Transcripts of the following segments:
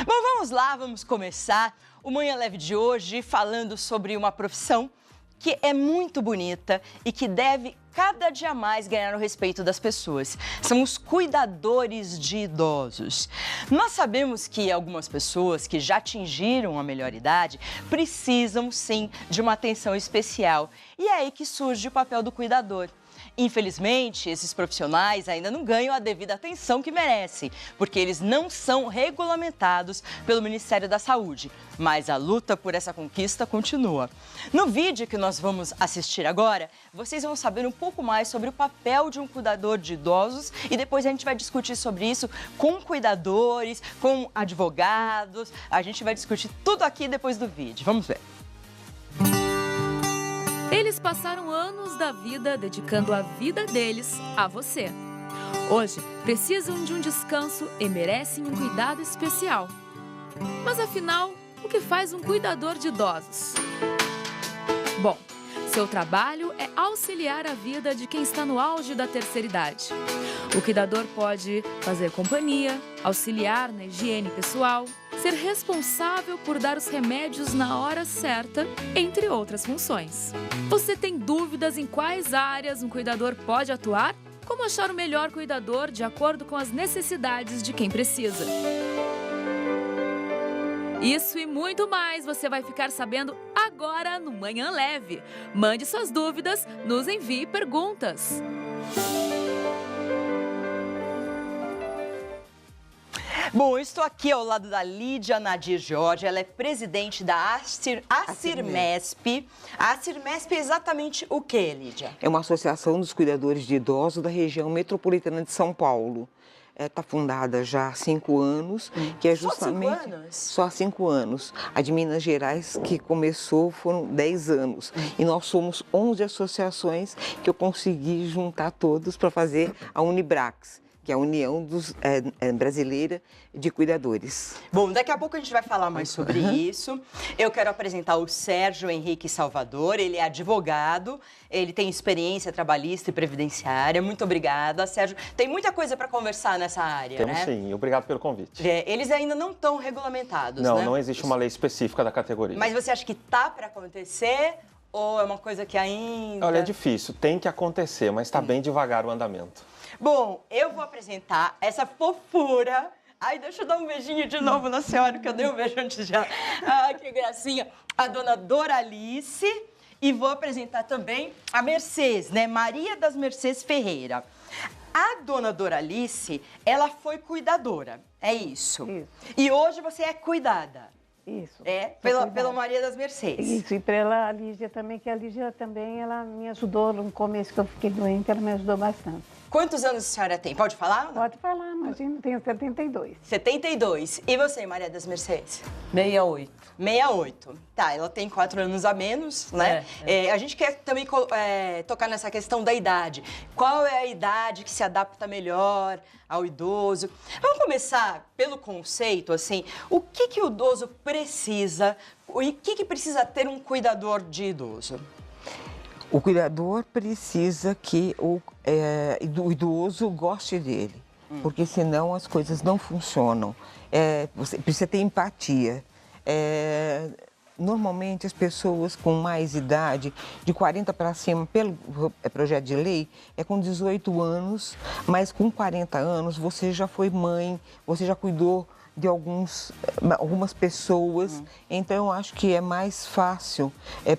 Bom, vamos lá, vamos começar o Manhã Leve de hoje falando sobre uma profissão que é muito bonita e que deve cada dia mais ganhar o respeito das pessoas. São os cuidadores de idosos. Nós sabemos que algumas pessoas que já atingiram a melhor idade precisam, sim, de uma atenção especial. E é aí que surge o papel do cuidador. Infelizmente, esses profissionais ainda não ganham a devida atenção que merecem, porque eles não são regulamentados pelo Ministério da Saúde. Mas a luta por essa conquista continua. No vídeo que nós vamos assistir agora, vocês vão saber um pouco mais sobre o papel de um cuidador de idosos e depois a gente vai discutir sobre isso com cuidadores, com advogados. A gente vai discutir tudo aqui depois do vídeo. Vamos ver. Eles passaram anos da vida dedicando a vida deles a você. Hoje, precisam de um descanso e merecem um cuidado especial. Mas afinal, o que faz um cuidador de idosos? Bom, seu trabalho é auxiliar a vida de quem está no auge da terceira idade. O cuidador pode fazer companhia, auxiliar na higiene pessoal, ser responsável por dar os remédios na hora certa, entre outras funções. Você tem dúvidas em quais áreas um cuidador pode atuar? Como achar o melhor cuidador de acordo com as necessidades de quem precisa? Isso e muito mais você vai ficar sabendo agora no Manhã Leve. Mande suas dúvidas, nos envie perguntas. Bom, eu estou aqui ao lado da Lídia Nadir Jorge, ela é presidente da Acirmesp. A Acirmesp é exatamente o que, Lídia? É uma associação dos cuidadores de idosos da região metropolitana de São Paulo. Está fundada já há 5 anos, que é justamente... Só 5 anos? Só há 5 anos. A de Minas Gerais, que começou, foram 10 anos. E nós somos 11 associações que eu consegui juntar todos para fazer a Unibrax, que é a União Brasileira de Cuidadores. Bom, daqui a pouco a gente vai falar mais sobre isso. Eu quero apresentar o Sérgio Henrique Salvador, ele é advogado, ele tem experiência trabalhista e previdenciária. Muito obrigada, Sérgio. Tem muita coisa para conversar nessa área, Temos né? sim, obrigado pelo convite. Eles ainda não estão regulamentados, Não, né? não existe uma lei específica da categoria. Mas você acha que tá para acontecer ou é uma coisa que ainda... Olha, é difícil, tem que acontecer, mas está bem devagar o andamento. Bom, eu vou apresentar essa fofura. Ai, deixa eu dar um beijinho de novo na senhora, que eu dei um beijo antes já. Ai, que gracinha. A dona Doralice. E vou apresentar também a Mercedes, né? Maria das Mercedes Ferreira. A dona Doralice, ela foi cuidadora, é isso? Isso. E hoje você é cuidada. Isso. É, pela Maria das Mercedes. Isso, e pela Lígia também, que a Lígia também, ela me ajudou no começo que eu fiquei doente, ela me ajudou bastante. Quantos anos a senhora tem? Pode falar? Pode falar, imagina, tenho 72. 72. E você, Maria das Mercedes? 68. 68. Tá, ela tem 4 anos a menos, né? A gente quer também tocar nessa questão da idade. Qual é a idade que se adapta melhor ao idoso? Vamos começar pelo conceito, assim. O que o idoso precisa? E o que precisa ter um cuidador de idoso? O cuidador precisa que o idoso goste dele, porque senão as coisas não funcionam. Você precisa ter empatia. Normalmente as pessoas com mais idade, de 40 para cima, pelo projeto de lei, é com 18 anos, mas com 40 anos você já foi mãe, você já cuidou de algumas pessoas, então eu acho que é mais fácil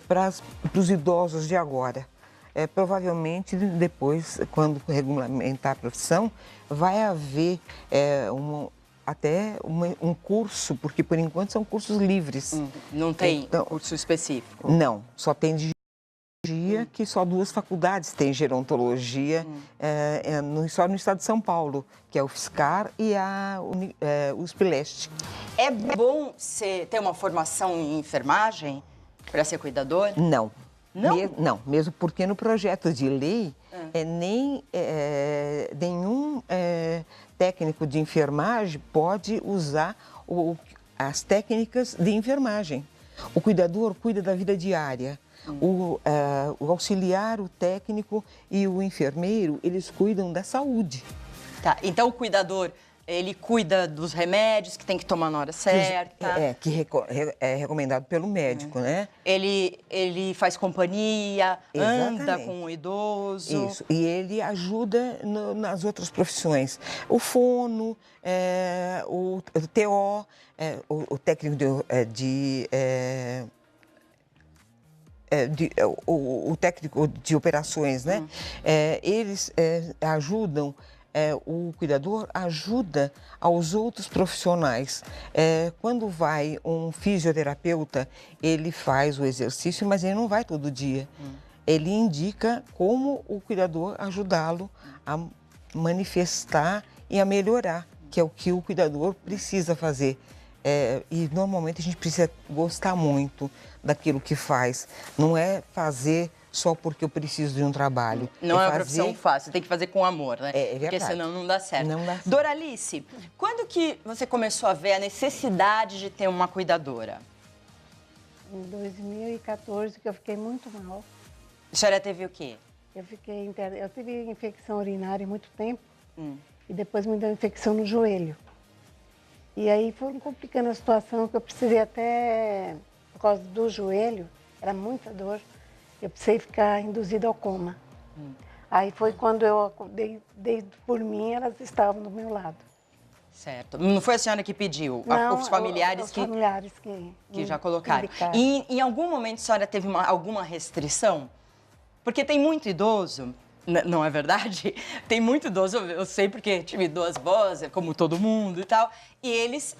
para os idosos de agora. Provavelmente depois, quando regulamentar a profissão, vai haver um curso, porque por enquanto são cursos livres. Não tem curso específico? Não, só tem de gerontologia, que só 2 faculdades têm gerontologia, só no estado de São Paulo, que é o FSCar e a USP Leste. É bom você ter uma formação em enfermagem para ser cuidador? Não. Não? Não, mesmo porque no projeto de lei, nenhum técnico de enfermagem pode usar as técnicas de enfermagem. O cuidador cuida da vida diária. O auxiliar, o técnico e o enfermeiro, eles cuidam da saúde. Tá, então o cuidador Ele cuida dos remédios que tem que tomar na hora certa. É recomendado pelo médico, né? Ele faz companhia, anda Exatamente. com o idoso. Isso, e ele ajuda nas outras profissões. O fono, o TO, o técnico o técnico de operações, né? Eles ajudam, o cuidador ajuda aos outros profissionais. Quando vai um fisioterapeuta, ele faz o exercício, mas ele não vai todo dia. Ele indica como o cuidador ajudá-lo a manifestar e a melhorar, que é o que o cuidador precisa fazer. E normalmente a gente precisa gostar muito daquilo que faz. Não é fazer só porque eu preciso de um trabalho. Não é uma profissão fácil, tem que fazer com amor, né? É verdade. Porque senão não dá certo. Não dá certo. Doralice, quando que você começou a ver a necessidade de ter uma cuidadora? Em 2014, que eu fiquei muito mal. A senhora teve o quê? Eu tive infecção urinária muito tempo e depois me deu infecção no joelho. E aí foram complicando a situação, que eu precisei até, por causa do joelho, era muita dor, eu precisei ficar induzida ao coma. Aí foi quando eu acordei, por mim, elas estavam do meu lado. Certo. Não foi a senhora que pediu? Não, os familiares os familiares que já colocaram. indicaram. E em algum momento a senhora teve alguma restrição? Porque tem muito idoso, não é verdade? Tem muito idoso, eu sei porque tive duas vozes, como todo mundo e tal, e eles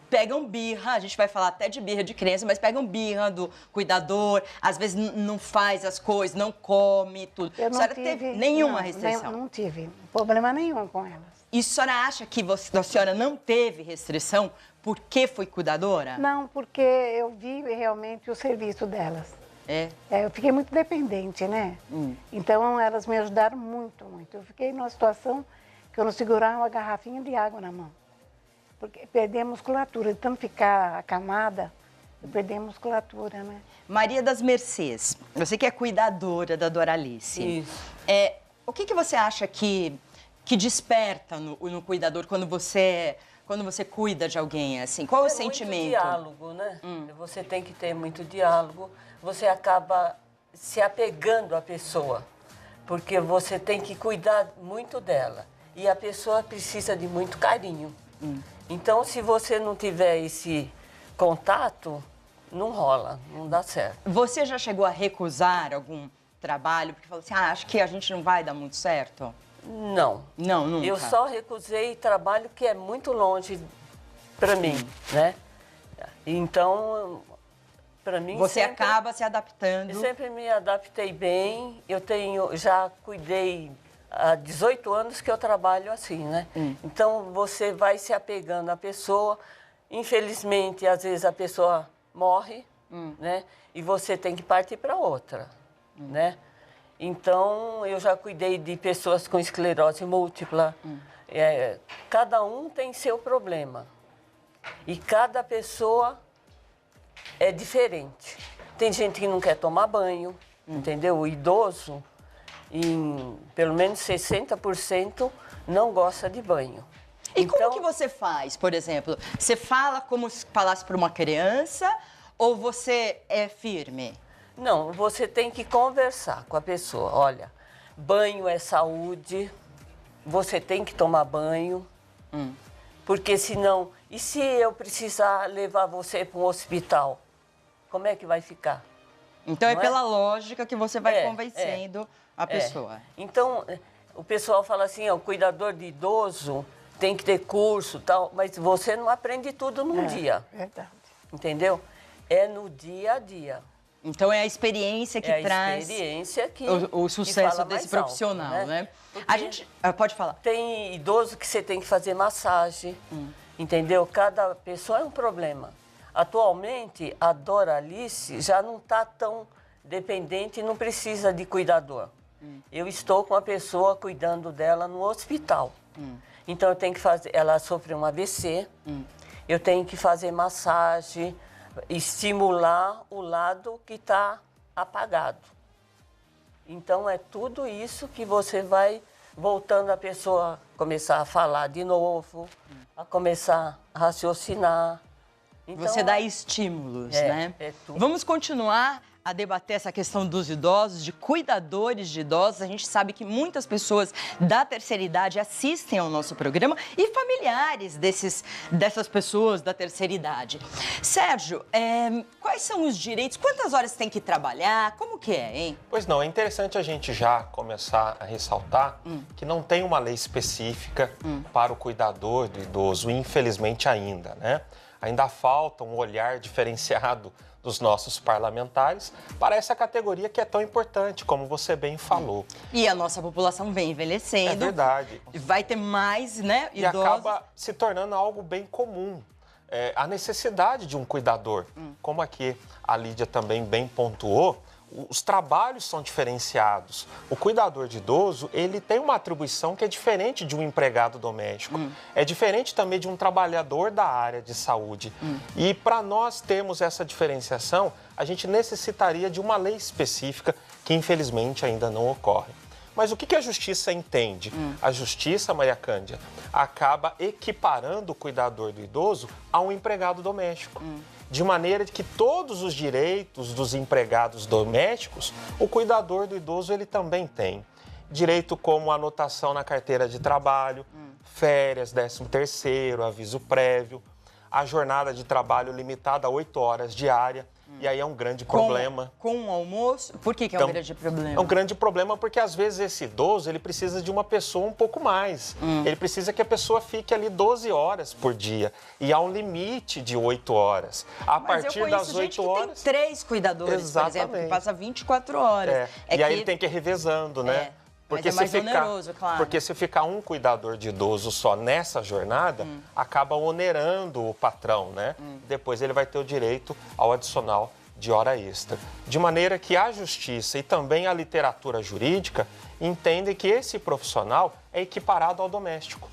pegam birra, a gente vai falar até de birra de criança, mas pegam birra do cuidador, às vezes não faz as coisas, não come, tudo. Eu não a senhora tive teve nenhuma restrição? Não tive problema nenhum com elas. E a senhora acha que a senhora não teve restrição porque foi cuidadora? Não, porque eu vi realmente o serviço delas. Eu fiquei muito dependente, né? Então, elas me ajudaram muito, muito. Eu fiquei numa situação que eu não segurava uma garrafinha de água na mão. Porque perdi a musculatura. De tanto ficar acamada, eu perdi a musculatura, né? Maria das Mercês, você que é cuidadora da Doralice. Isso. O que você acha que desperta no cuidador quando você cuida de alguém, assim? Qual é o sentimento? Muito diálogo, né? Você tem que ter muito diálogo. Você acaba se apegando à pessoa, porque você tem que cuidar muito dela. E a pessoa precisa de muito carinho. Então, se você não tiver esse contato, não rola, não dá certo. Você já chegou a recusar algum trabalho porque falou assim, acho que a gente não vai dar muito certo? Não. Não, nunca. Eu só recusei trabalho que é muito longe para mim, né? Então, para mim... Você acaba se adaptando. Eu sempre me adaptei bem. Já cuidei há 18 anos que eu trabalho assim, né? Então, você vai se apegando à pessoa. Infelizmente, às vezes a pessoa morre, né? E você tem que partir para outra, né? Então, eu já cuidei de pessoas com esclerose múltipla. Cada um tem seu problema. E cada pessoa é diferente. Tem gente que não quer tomar banho, entendeu? O idoso, pelo menos 60%, não gosta de banho. E como que você faz, por exemplo? Você fala como se falasse para uma criança ou você é firme? Não, você tem que conversar com a pessoa. Olha, banho é saúde, você tem que tomar banho, porque senão... E se eu precisar levar você para um hospital, como é que vai ficar? Então, Não pela lógica que você vai convencendo a pessoa. Então, o pessoal fala assim, o cuidador de idoso tem que ter curso e tal, mas você não aprende tudo num dia. Verdade. Entendeu? É no dia a dia. Então, é a experiência que traz experiência que o sucesso fala desse mais alto, profissional, né? Porque A gente... Pode falar. Tem idoso que você tem que fazer massagem, entendeu? Cada pessoa é um problema. Atualmente, a Doralice já não está tão dependente e não precisa de cuidador. Eu estou com a pessoa cuidando dela no hospital. Então, eu tenho que fazer... Ela sofreu um AVC, eu tenho que fazer massagem, estimular o lado que está apagado. Então, é tudo isso que você vai voltando a pessoa a começar a falar de novo, a começar a raciocinar. Então, Você dá estímulos, né? É tudo. Vamos continuar a debater essa questão dos idosos, de cuidadores de idosos. A gente sabe que muitas pessoas da terceira idade assistem ao nosso programa e familiares dessas pessoas da terceira idade. Sérgio, quais são os direitos? Quantas horas tem que trabalhar? Como que é, hein? Pois não, é interessante a gente já começar a ressaltar que não tem uma lei específica para o cuidador do idoso, infelizmente ainda, né? Ainda falta um olhar diferenciado dos nossos parlamentares para essa categoria que é tão importante, como você bem falou. E a nossa população vem envelhecendo. É verdade. Vai ter mais, né, E idosos. acaba se tornando algo bem comum. A necessidade de um cuidador. Como aqui a Lídia também bem pontuou, os trabalhos são diferenciados. O cuidador de idoso, ele tem uma atribuição que é diferente de um empregado doméstico. É diferente também de um trabalhador da área de saúde. E para nós termos essa diferenciação, a gente necessitaria de uma lei específica que, infelizmente, ainda não ocorre. Mas o que a justiça entende? A justiça, Maria Cândia, acaba equiparando o cuidador do idoso a um empregado doméstico. De maneira que todos os direitos dos empregados domésticos, o cuidador do idoso ele também tem. Direito como anotação na carteira de trabalho, férias, 13º, aviso prévio, a jornada de trabalho limitada a 8 horas diária. E aí é um grande problema. Com o almoço? Por que é um grande problema? É um grande problema porque, às vezes, esse idoso ele precisa de uma pessoa um pouco mais. Ele precisa que a pessoa fique ali 12 horas por dia. E há um limite de 8 horas. A partir das 8 horas... Tem 3 cuidadores, Exatamente. por exemplo, que passa 24 horas. E aí ele tem que ir revezando, né? Porque mas é mais oneroso, claro. Porque se ficar um cuidador de idoso só nessa jornada, acaba onerando o patrão, né? Depois ele vai ter o direito ao adicional de hora extra. De maneira que a justiça e também a literatura jurídica entendem que esse profissional é equiparado ao doméstico.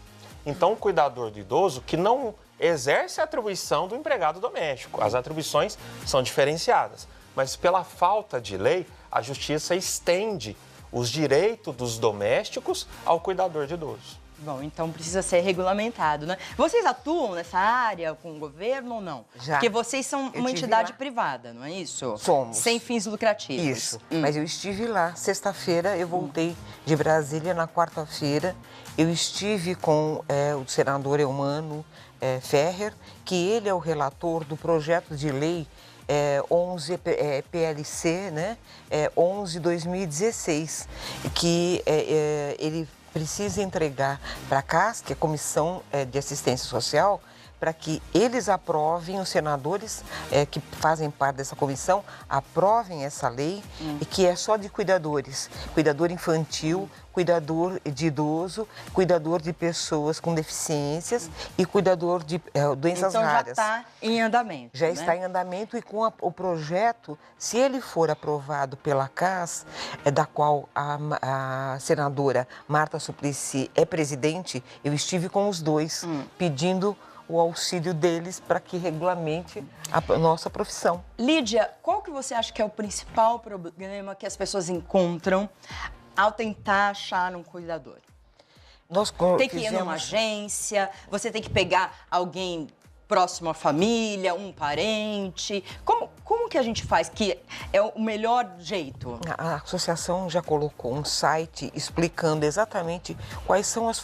Então, o cuidador do idoso que não exerce a atribuição do empregado doméstico. As atribuições são diferenciadas, mas pela falta de lei, a justiça estende os direitos dos domésticos ao cuidador de idoso. Bom, então precisa ser regulamentado, né? Vocês atuam nessa área com o governo ou não? Já. Porque vocês são uma entidade privada, não é isso? Somos. Sem fins lucrativos. Isso, mas eu estive lá. Sexta-feira eu voltei de Brasília, na quarta-feira. Eu estive com o senador Eumano Ferrer, que ele é o relator do projeto de lei 11 PLC, né? 11/2016, que ele precisa entregar para a CAS, que é a Comissão de Assistência Social, para que eles aprovem, os senadores que fazem parte dessa comissão, aprovem essa lei, e que é só de cuidadores. Cuidador infantil, cuidador de idoso, cuidador de pessoas com deficiências e cuidador de doenças raras. Então já está em andamento. Já né? está em andamento e com o projeto, se ele for aprovado pela CAS, da qual a senadora Marta Suplicy é presidente, eu estive com os dois pedindo o auxílio deles para que regulamente a nossa profissão. Lídia, qual que você acha que é o principal problema que as pessoas encontram ao tentar achar um cuidador? Tem que ir numa agência, você tem que pegar alguém próximo à família, um parente. Como que a gente faz que é o melhor jeito? A associação já colocou um site explicando exatamente quais são as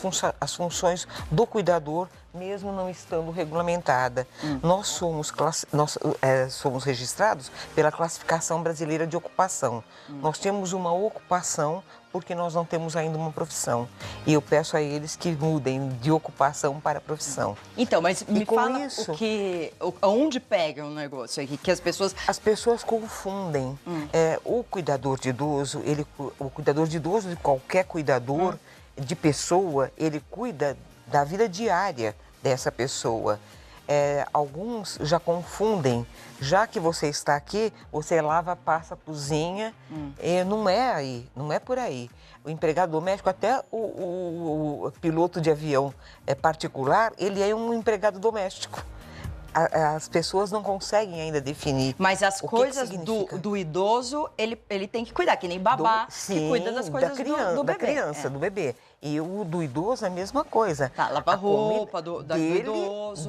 funções do cuidador, mesmo não estando regulamentada. Nós somos registrados pela Classificação Brasileira de Ocupação. Nós temos uma ocupação porque nós não temos ainda uma profissão. E eu peço a eles que mudem de ocupação para profissão. Então, mas me fala isso, onde pega o negócio aqui, que as pessoas... As pessoas confundem. O cuidador de idoso, o cuidador de idoso, de qualquer cuidador de pessoa, ele cuida da vida diária dessa pessoa. Alguns já confundem, já que você está aqui, você lava, passa, cozinha, não é aí, não é por aí. O empregado doméstico, até o piloto de avião particular, ele é um empregado doméstico. as pessoas não conseguem ainda definir. Mas as o coisas que do idoso, ele tem que cuidar, que nem babá, que cuida das coisas do bebê. Da criança, do bebê. E o do idoso é a mesma coisa. Tá, lava a roupa do idoso.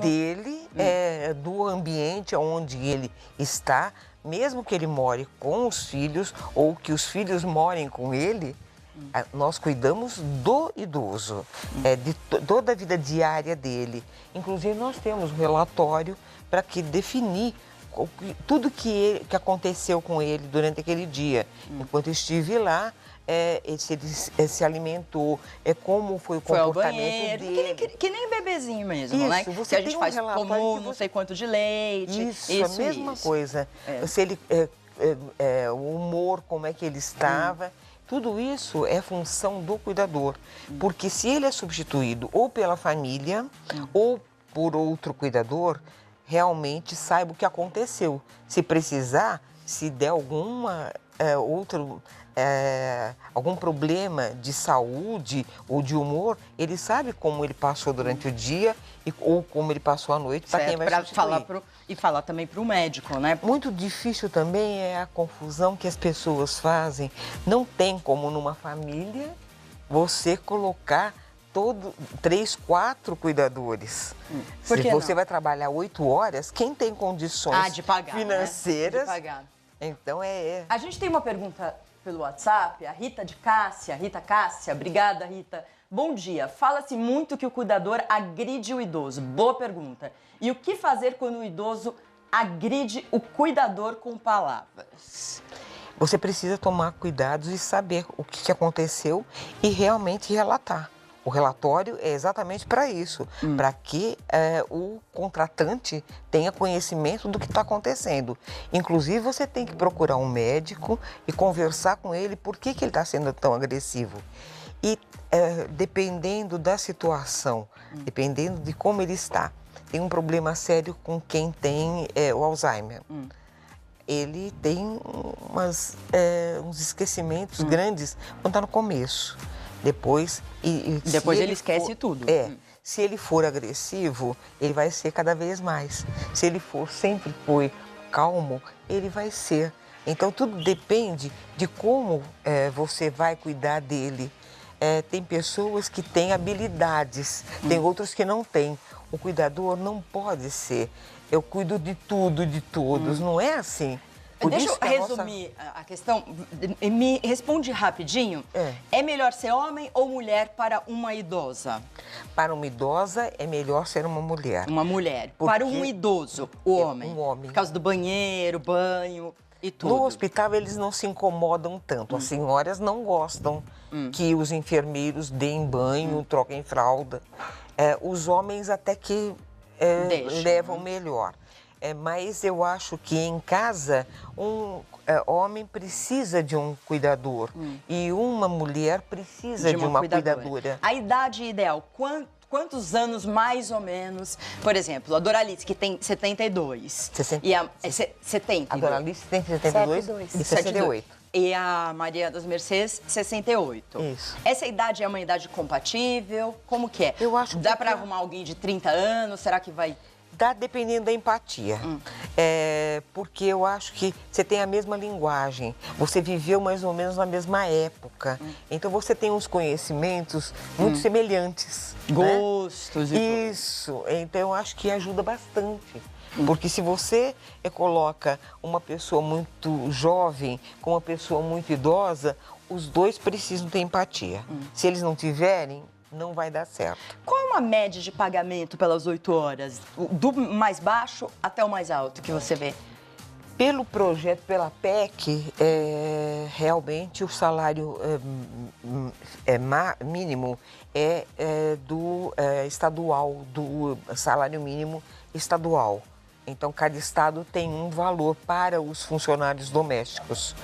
Do ambiente onde ele está, mesmo que ele more com os filhos ou que os filhos morem com ele, nós cuidamos do idoso, de toda a vida diária dele. Inclusive, nós temos um relatório para definir tudo que aconteceu com ele durante aquele dia. Enquanto estive lá, se ele se alimentou, como foi o comportamento dele. Que nem bebezinho mesmo, isso, né? Você se a gente faz tomou não você... sei quanto de leite. Isso, a mesma coisa. Se ele, o humor, como é que ele estava. Tudo isso é função do cuidador. Porque se ele é substituído ou pela família ou por outro cuidador, realmente saiba o que aconteceu. Se precisar, se der algum problema de saúde ou de humor, ele sabe como ele passou durante o dia ou como ele passou a noite para quem vai substituir. E falar também para o médico, né? Muito difícil também é a confusão que as pessoas fazem. Não tem como numa família você colocar 3, 4 cuidadores. Por que Se você não? vai trabalhar 8 horas, quem tem condições de pagar, financeiras... Né? De pagar. Então A gente tem uma pergunta pelo WhatsApp, a Rita Cássia, obrigada, Rita. Bom dia, fala-se muito que o cuidador agride o idoso. Boa pergunta. E o que fazer quando o idoso agride o cuidador com palavras? Você precisa tomar cuidados e saber o que aconteceu e realmente relatar. O relatório é exatamente para isso, para que o contratante tenha conhecimento do que está acontecendo. Inclusive, você tem que procurar um médico e conversar com ele por que ele está sendo tão agressivo. E dependendo da situação, dependendo de como ele está, tem um problema sério com quem tem o Alzheimer. Ele tem uns esquecimentos grandes quando está no começo. Depois ele esquece tudo. Se ele for agressivo, ele vai ser cada vez mais. Se ele sempre for calmo, ele vai ser. Então, tudo depende de como você vai cuidar dele. Tem pessoas que têm habilidades, tem outros que não têm. O cuidador não pode ser, eu cuido de tudo, de todos, não é assim. Deixa eu resumir a questão, me responde rapidinho. É melhor ser homem ou mulher para uma idosa? Para uma idosa é melhor ser uma mulher. Uma mulher. Para um idoso, o homem? Um homem. Por causa do banheiro, banho e tudo. No hospital eles não se incomodam tanto, as senhoras não gostam que os enfermeiros deem banho, troquem fralda. Os homens até que levam melhor. Mas eu acho que em casa um homem precisa de um cuidador e uma mulher precisa de uma cuidadora. A idade ideal, quantos anos mais ou menos? Por exemplo, a Doralice, que tem 72. 70. A Doralice tem 72 e 68. E a Maria das Mercedes, 68. Isso. Essa idade é uma idade compatível? Como que é? Eu acho que dá para arrumar alguém de 30 anos? Será que vai... Dá dependendo da empatia. Porque eu acho que você tem a mesma linguagem, você viveu mais ou menos na mesma época. Então você tem uns conhecimentos muito semelhantes. Gostos né? Isso. Então eu acho que ajuda bastante. Porque se você coloca uma pessoa muito jovem com uma pessoa muito idosa, os dois precisam ter empatia. Se eles não tiverem, não vai dar certo. Qual é uma média de pagamento pelas 8 horas? Do mais baixo até o mais alto que você vê? Pelo projeto, pela PEC, realmente o salário mínimo do estadual, do salário mínimo estadual. Então, cada estado tem um valor para os funcionários domésticos,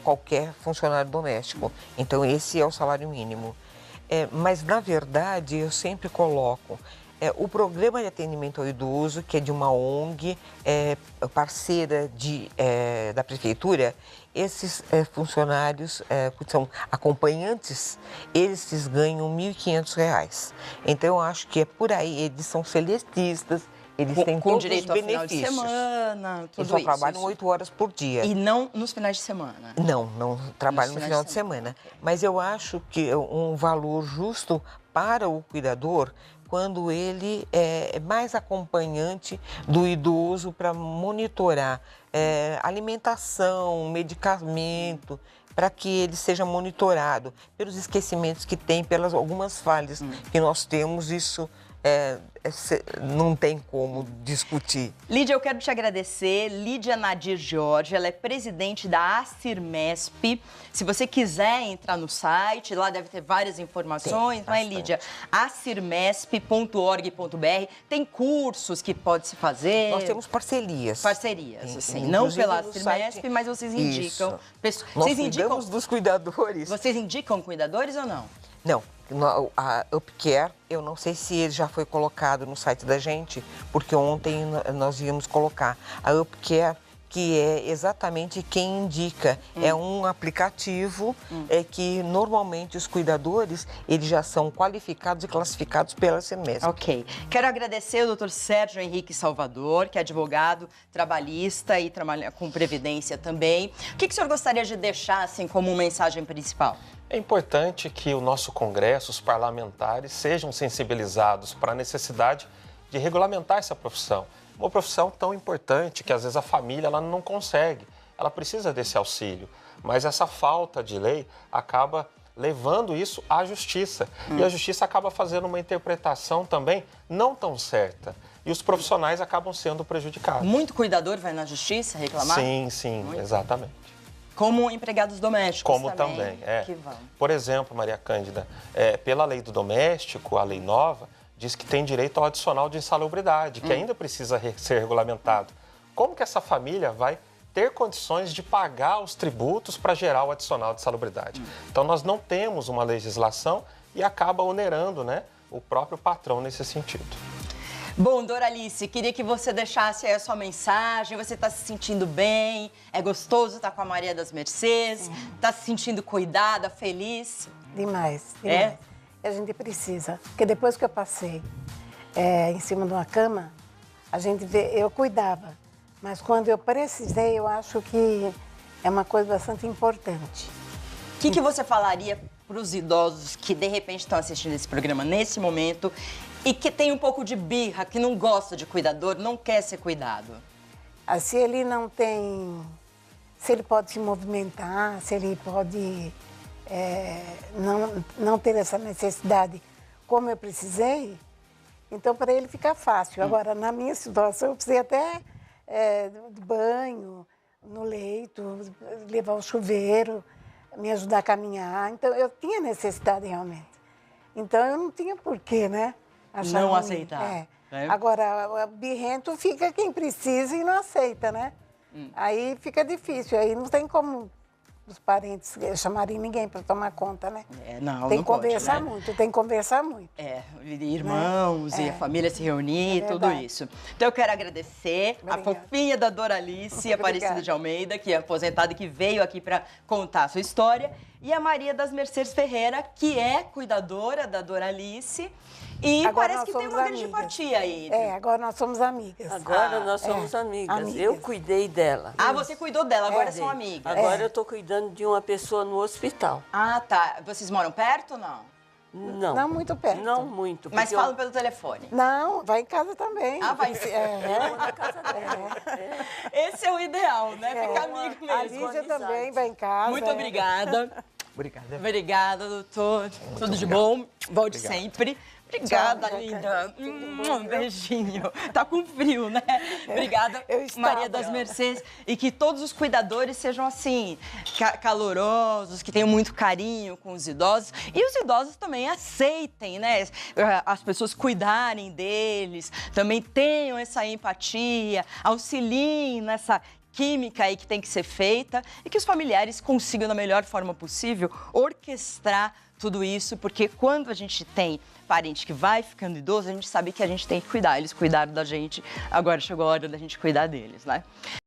qualquer funcionário doméstico. Então, esse é o salário mínimo. Mas, na verdade, eu sempre coloco o programa de atendimento ao idoso, que é de uma ONG, parceira da prefeitura. Esses funcionários, que são acompanhantes, eles ganham R$ 1.500. Então, eu acho que é por aí, eles são seletistas, Eles têm com todos direito os ao final de benefícios. semana, Eles tudo só isso. trabalham 8 horas por dia. E não nos finais de semana. Não trabalho no final de semana. Mas eu acho que é um valor justo para o cuidador quando ele é mais acompanhante do idoso para monitorar alimentação, medicamento, para que ele seja monitorado pelos esquecimentos que tem, pelas algumas falhas que nós temos, isso não tem como discutir. Lídia, eu quero te agradecer. Lídia Nadir Jorge, ela é presidente da Acirmesp. Se você quiser entrar no site, lá deve ter várias informações, não é, Lídia? acirmesp.org.br. Tem cursos que pode se fazer. Nós temos parcerias. Parcerias, assim, não pela Acirmesp, mas vocês indicam. Nós cuidamos dos cuidadores. Vocês indicam cuidadores ou não? Não. A UpCare, eu não sei se ele já foi colocado no site da gente, porque ontem nós íamos colocar. A UpCare, que é exatamente quem indica, é um aplicativo que normalmente os cuidadores, eles já são qualificados e classificados pela Acirmesp. Ok. Quero agradecer ao Dr. Sérgio Henrique Salvador, que é advogado trabalhista e trabalha com previdência também. O que o senhor gostaria de deixar assim como mensagem principal? É importante que o nosso Congresso, os parlamentares, sejam sensibilizados para a necessidade de regulamentar essa profissão. Uma profissão tão importante que, às vezes, a família ela não consegue, ela precisa desse auxílio. Mas essa falta de lei acaba levando isso à justiça. E a justiça acaba fazendo uma interpretação também não tão certa. E os profissionais acabam sendo prejudicados. Muito cuidador vai na justiça reclamar? Sim, exatamente. Como empregados domésticos Como também, que vão. Por exemplo, Maria Cândida, pela lei do doméstico, a lei nova, diz que tem direito ao adicional de insalubridade, que ainda precisa ser regulamentado. Como que essa família vai ter condições de pagar os tributos para gerar o adicional de insalubridade? Então, nós não temos uma legislação e acaba onerando, né, o próprio patrão nesse sentido. Bom, Doralice, queria que você deixasse aí a sua mensagem. Você está se sentindo bem? É gostoso estar com a Maria das Mercês? Está se sentindo cuidada, feliz? Demais. É? A gente precisa. Porque depois que eu passei em cima de uma cama, eu cuidava. Mas quando eu precisei, eu acho que é uma coisa bastante importante. O que você falaria para os idosos que, de repente, estão assistindo esse programa nesse momento e que tem um pouco de birra, que não gosta de cuidador, não quer ser cuidado? Se ele não tem... Se ele pode se movimentar, se ele pode não ter essa necessidade como eu precisei, então para ele fica fácil. Agora, na minha situação, eu precisei até de banho, no leito, levar o chuveiro, me ajudar a caminhar. Então, eu tinha necessidade realmente. Então, eu não tinha porquê, né? Achar não ruim. aceitar. Agora, birrento fica quem precisa e não aceita, né? Aí fica difícil, aí não tem como os parentes chamarem ninguém para tomar conta, né? Tem que conversar muito, tem que conversar muito. Irmãos e a família se reunir, tudo isso. Então eu quero agradecer a fofinha da Doralice, Aparecida de Almeida, que é aposentada e que veio aqui para contar a sua história, e a Maria das Mercês Ferreira, que é cuidadora da Doralice. E agora parece que tem uma grande empatia aí. Agora nós somos amigas. Agora nós somos amigas. Eu cuidei dela. Ah, você cuidou dela, agora são amigas. Agora eu estou cuidando de uma pessoa no hospital. Ah, tá. Vocês moram perto ou não? Não. Não muito perto. Não muito. Mas falam pelo telefone. Não, vai em casa também. Ah, vai em vou na casa dela. Esse é o ideal, né? Ficar amigo mesmo. A Lígia também vai em casa. Muito obrigada. Obrigada, doutor. Tudo de bom. Volte sempre. Obrigada, linda. Um beijinho. Tá com frio, né? Obrigada, Maria das Mercês. E que todos os cuidadores sejam assim, calorosos, que tenham muito carinho com os idosos. E os idosos também aceitem, né? As pessoas cuidarem deles, também tenham essa empatia, auxiliem nessa química aí que tem que ser feita e que os familiares consigam, da melhor forma possível, orquestrar tudo isso, porque quando a gente tem parente que vai ficando idoso, a gente sabe que a gente tem que cuidar. Eles cuidaram da gente, agora chegou a hora da gente cuidar deles, né?